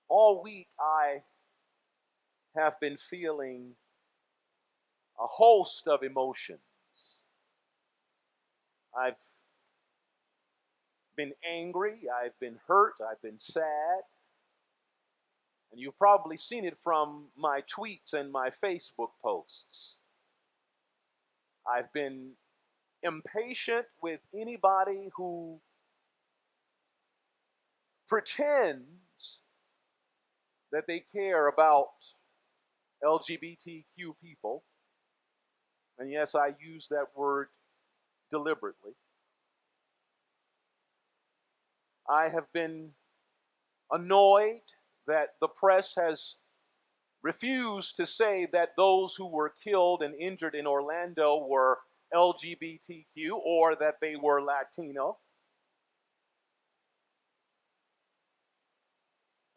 All week I have been feeling a host of emotions. I've been angry, I've been hurt, I've been sad. And you've probably seen it from my tweets and my Facebook posts. I've been impatient with anybody who pretends that they care about LGBTQ people. And yes, I use that word deliberately. I have been annoyed that the press has refused to say that those who were killed and injured in Orlando were LGBTQ or that they were Latino.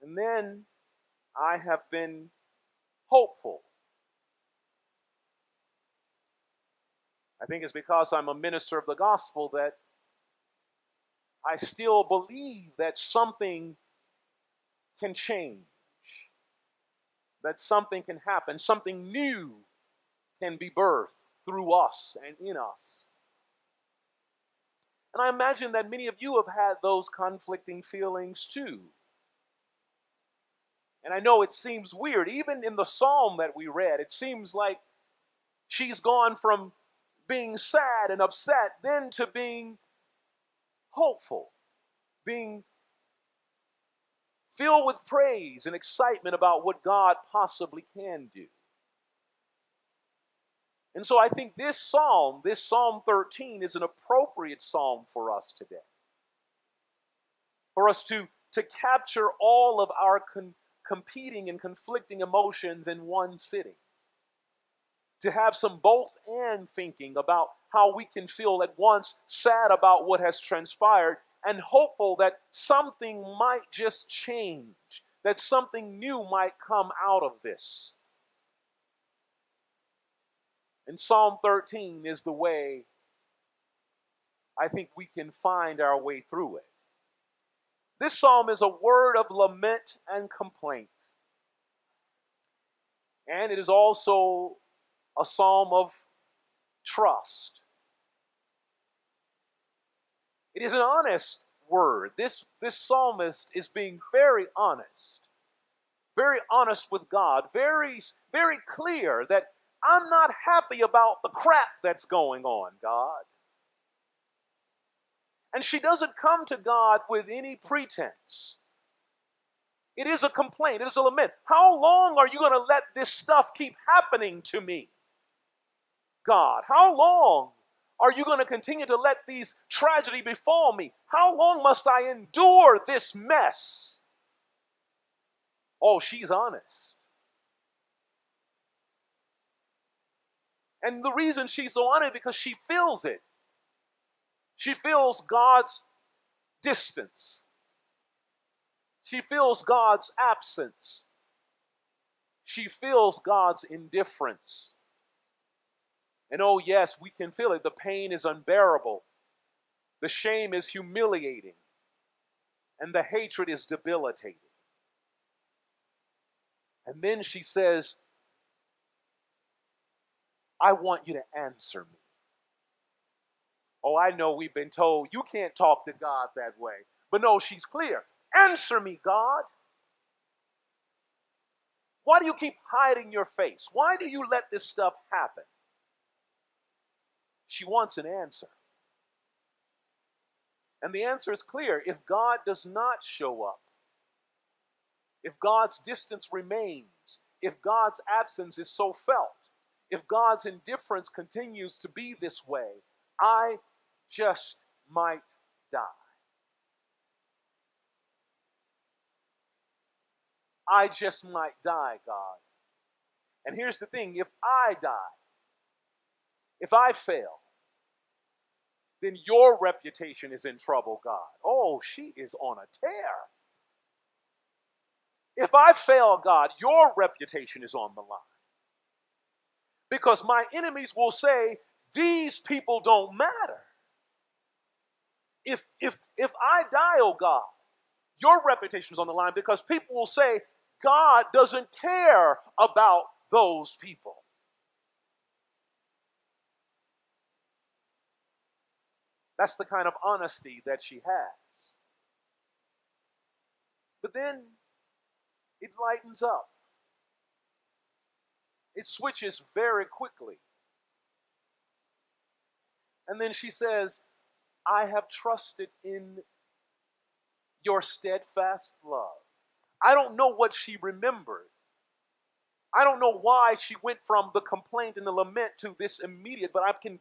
And then I have been hopeful. I think it's because I'm a minister of the gospel that I still believe that something can change, that something can happen, something new can be birthed through us and in us. And I imagine that many of you have had those conflicting feelings too. And I know it seems weird, even in the psalm that we read, it seems like she's gone from being sad and upset then to being hopeful, being filled with praise and excitement about what God possibly can do. And so I think this Psalm 13, is an appropriate psalm for us today. For us to capture all of our competing and conflicting emotions in one sitting. To have some both and thinking about how we can feel at once sad about what has transpired and hopeful that something might just change, that something new might come out of this. And Psalm 13 is the way I think we can find our way through it. This psalm is a word of lament and complaint. And it is also a psalm of trust. It is an honest word. This psalmist is being very honest with God, very, very clear that I'm not happy about the crap that's going on, God. And she doesn't come to God with any pretense. It is a complaint. It is a lament. How long are you going to let this stuff keep happening to me, God? How long are you going to continue to let these tragedy befall me? How long must I endure this mess? Oh, she's honest. And the reason she's so honest is because she feels it. She feels God's distance. She feels God's absence. She feels God's indifference. And oh yes, we can feel it. The pain is unbearable. The shame is humiliating. And the hatred is debilitating. And then she says, I want you to answer me. Oh, I know we've been told you can't talk to God that way. But no, she's clear. Answer me, God. Why do you keep hiding your face? Why do you let this stuff happen? She wants an answer. And the answer is clear. If God does not show up, if God's distance remains, if God's absence is so felt, if God's indifference continues to be this way, I just might die. I just might die, God. And here's the thing, if I die, if I fail, then your reputation is in trouble, God. Oh, she is on a tear. If I fail, God, your reputation is on the line. Because my enemies will say, these people don't matter. If I die, oh God, Your reputation is on the line because people will say, God doesn't care about those people. That's the kind of honesty that she has. But then it lightens up. It switches very quickly. And then she says, I have trusted in your steadfast love. I don't know what she remembered. I don't know why she went from the complaint and the lament to this immediate, but I can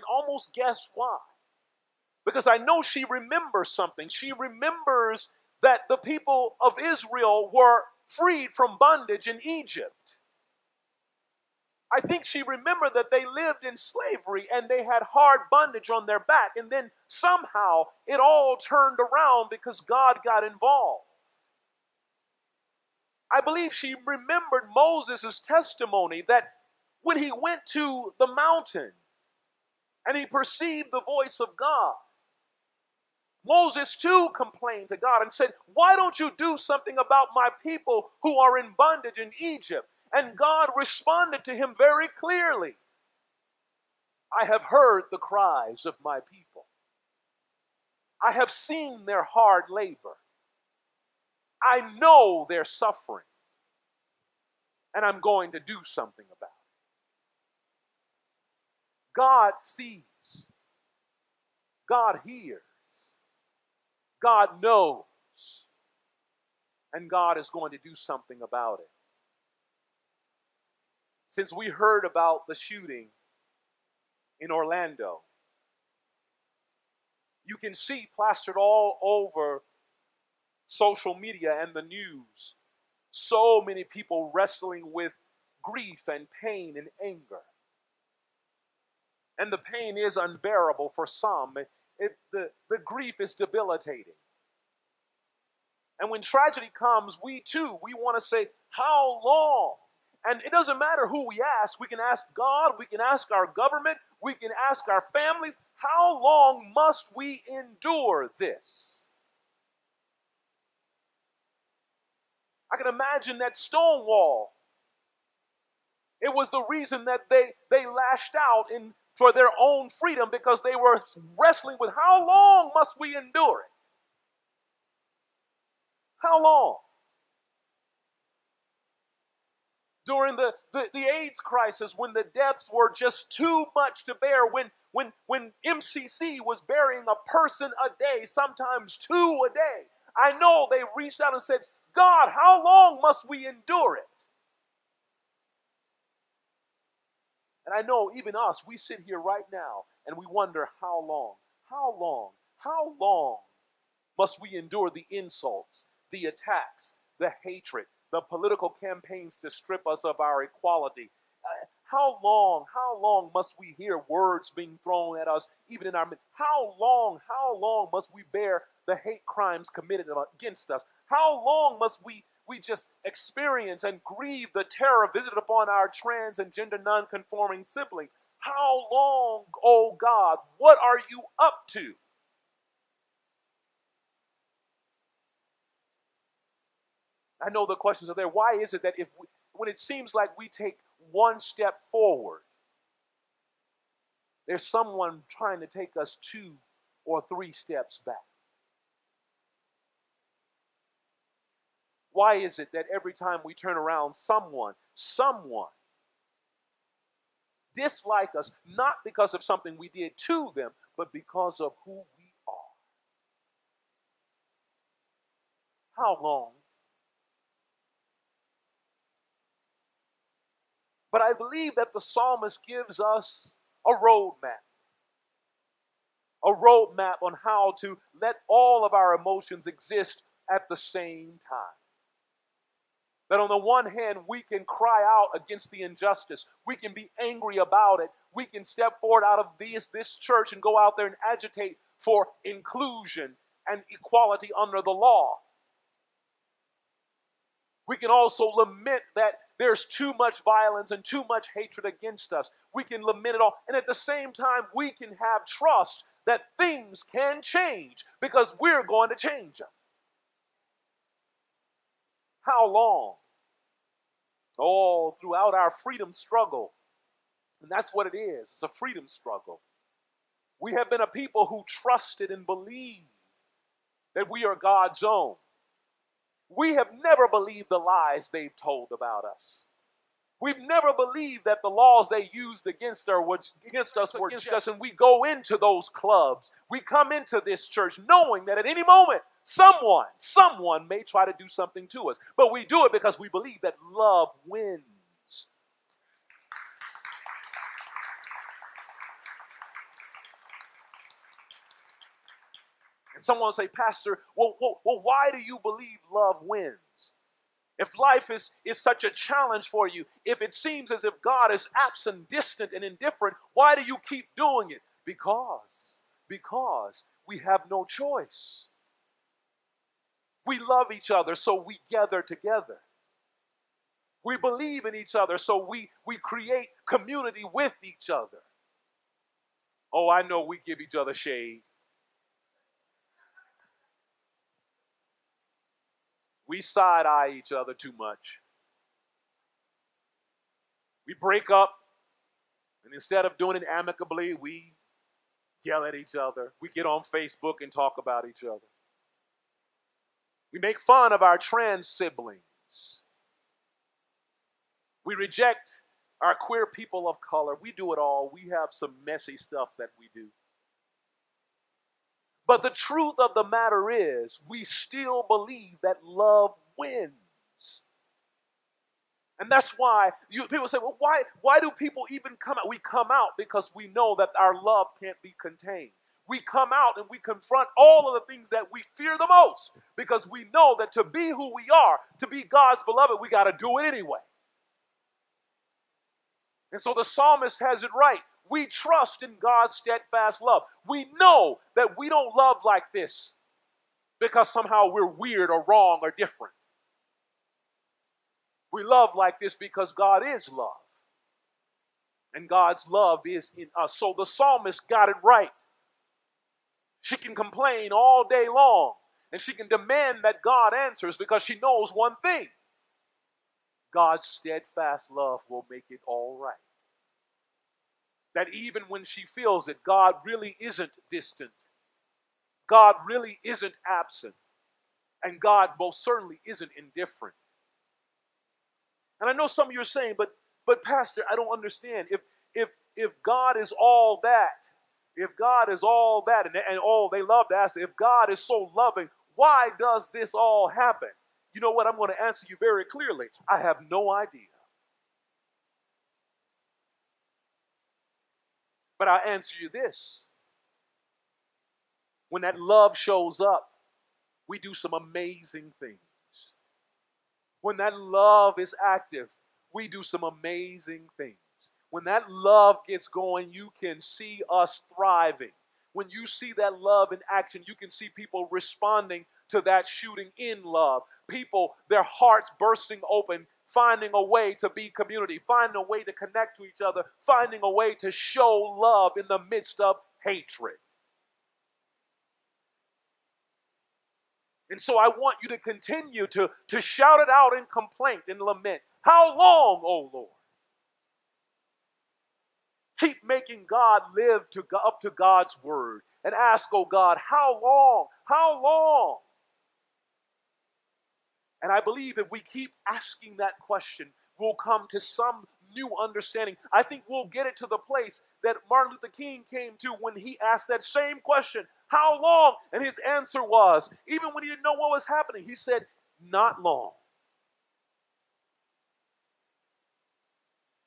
almost guess why. Because I know she remembers something. She remembers that the people of Israel were freed from bondage in Egypt. I think she remembered that they lived in slavery and they had hard bondage on their back. And then somehow it all turned around because God got involved. I believe she remembered Moses' testimony that when he went to the mountain and he perceived the voice of God, Moses too complained to God and said, why don't you do something about my people who are in bondage in Egypt? And God responded to him very clearly. I have heard the cries of my people. I have seen their hard labor. I know their suffering. And I'm going to do something about it. God sees. God hears. God knows. And God is going to do something about it. Since we heard about the shooting in Orlando, you can see plastered all over social media and the news, so many people wrestling with grief and pain and anger. And the pain is unbearable for some. The grief is debilitating. And when tragedy comes, we want to say, how long? And it doesn't matter who we ask. We can ask God, we can ask our government, we can ask our families, how long must we endure this? I can imagine that Stonewall. It was the reason that they lashed out for their own freedom because they were wrestling with how long must we endure it? How long? During the AIDS crisis, when the deaths were just too much to bear, when MCC was burying a person a day, sometimes two a day, I know they reached out and said, God, how long must we endure it? And I know even us, we sit here right now and we wonder how long must we endure the insults, the attacks, the hatred, the political campaigns to strip us of our equality. How long must we hear words being thrown at us, even in our midst? How long must we bear the hate crimes committed against us? How long must we just experience and grieve the terror visited upon our trans and gender non-conforming siblings? How long, oh God, what are you up to? I know the questions are there. Why is it that when it seems like we take one step forward, there's someone trying to take us 2 or 3 steps back? Why is it that every time we turn around, someone dislike us, not because of something we did to them, but because of who we are? How long? But I believe that the psalmist gives us a roadmap on how to let all of our emotions exist at the same time. That on the one hand, we can cry out against the injustice. We can be angry about it. We can step forward out of this church and go out there and agitate for inclusion and equality under the law. We can also lament that there's too much violence and too much hatred against us. We can lament it all. And at the same time, we can have trust that things can change because we're going to change them. How long? Oh, throughout our freedom struggle. And that's what it is. It's a freedom struggle. We have been a people who trusted and believed that we are God's own. We have never believed the lies they've told about us. We've never believed that the laws they used against us were just, and we go into those clubs. We come into this church knowing that at any moment, someone may try to do something to us. But we do it because we believe that love wins. And someone will say, Pastor, well, why do you believe love wins? If life is such a challenge for you, if it seems as if God is absent, distant, and indifferent, why do you keep doing it? Because we have no choice. We love each other, so we gather together. We believe in each other, so we create community with each other. Oh, I know we give each other shade. We side-eye each other too much. We break up, and instead of doing it amicably, we yell at each other. We get on Facebook and talk about each other. We make fun of our trans siblings. We reject our queer people of color. We do it all. We have some messy stuff that we do. But the truth of the matter is, we still believe that love wins. And that's why people say, well, why do people even come out? We come out because we know that our love can't be contained. We come out and we confront all of the things that we fear the most because we know that to be who we are, to be God's beloved, we got to do it anyway. And so the psalmist has it right. We trust in God's steadfast love. We know that we don't love like this because somehow we're weird or wrong or different. We love like this because God is love. And God's love is in us. So the psalmist got it right. She can complain all day long, and she can demand that God answers because she knows one thing. God's steadfast love will make it all right. That even when she feels it, God really isn't distant. God really isn't absent. And God most certainly isn't indifferent. And I know some of you are saying, but Pastor, I don't understand. If God is all that, if God is all that, and oh, they love to ask, if God is so loving, why does this all happen? You know what? I'm going to answer you very clearly. I have no idea. But I'll answer you this. When that love shows up, we do some amazing things. When that love is active, we do some amazing things. When that love gets going, you can see us thriving. When you see that love in action, you can see people responding to that shooting in love. People, their hearts bursting open, finding a way to be community, finding a way to connect to each other, finding a way to show love in the midst of hatred. And so I want you to continue to shout it out in complaint and lament. How long, O Lord? Keep making God live up to God's word and ask, oh God, how long? How long? And I believe if we keep asking that question, we'll come to some new understanding. I think we'll get it to the place that Martin Luther King came to when he asked that same question, how long? And his answer was, even when he didn't know what was happening, he said, not long.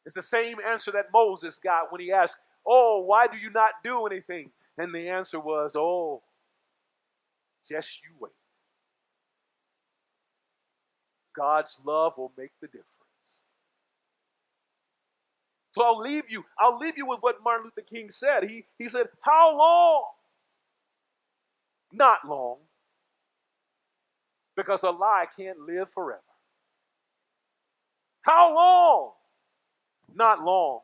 It's the same answer that Moses got when he asked, oh, why do you not do anything? And the answer was, oh, just you wait. God's love will make the difference. So I'll leave you with what Martin Luther King said. He said, how long? Not long. Because a lie can't live forever. How long? Not long.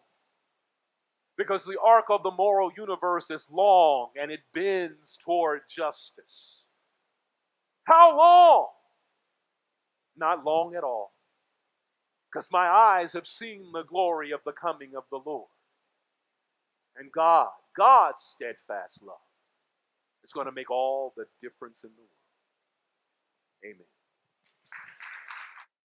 Because the arc of the moral universe is long and it bends toward justice. How long? not long at all, because my eyes have seen the glory of the coming of the Lord. And God's steadfast love is going to make all the difference in the world. Amen.